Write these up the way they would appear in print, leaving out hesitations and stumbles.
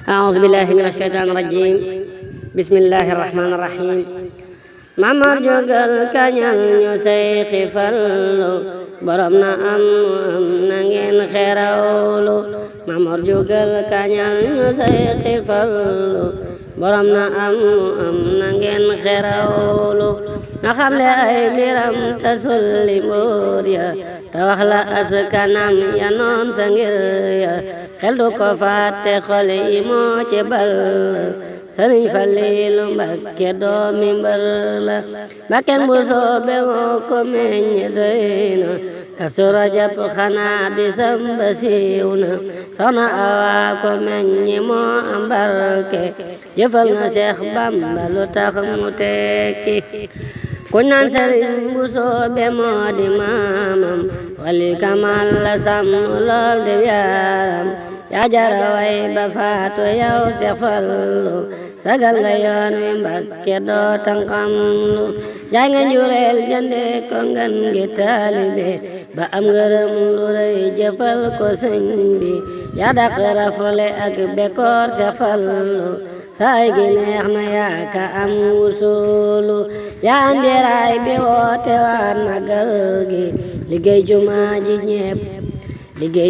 أعوذ بالله من الشيطان الرجيم بسم الله الرحمن الرحيم Mamar jógal kañal ñu Seyxi Fallu borom na am na ngeen xerawlu Mamar jógal kañal ñu Seyxi Fallu borom na am na ngeen xerawlu na xamle ay mbiram ta sulli mbóor ya te wax la askanam ya noon sa ngir ya xel du ko fàtte xol yi moo ci bal Sëriñ Faliilu Mbakke doomi mbër la Mbakke bu soobe moo ko meññe doy na Kazu Rajab xanaa bisam ba siiw na Soxna Awa ko meññe moo am barke jëfal na Seex Bamba lu tax mu tekki ku naan Sëriñ bu soobe moo di maamam wali kamal la sàmm lool di yaaram yaa jara way ba faatu yow Seex Fallu sagal nga yoon wi Mbakke doo tànqamlu jaay nga njureel jënde ko ngën gi taalibe ba am ngërëm lu rëy jëfal ko sëñ bi yaa dàq rafle ak bekoor Seex Fallu saay gi neex na yaa ka am wusulu yaa andi raay bi woote waan magal gi liggéey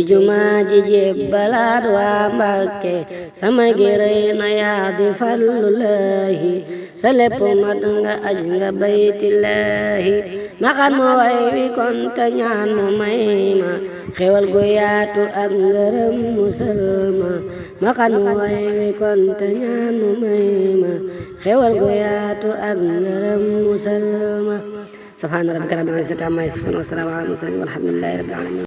jumaa ji jébbalaat waa Mbakke sama gi rëy na yaa di Fallu laahi sa lépp mat nga aj nga baytillaahi ma xat mo way wi kon te ñaan mu may ma xewal gu yaatu ak ngërëm musalma ma xat mo way wi kon te ñaan mu may ma xewal gu yaatu ak ngërëm musalma subhaana rabbika rabbil izzati ammaa yasifuun wa salaamun alal mursaliin walhamdulillaahi rabbil aalamiin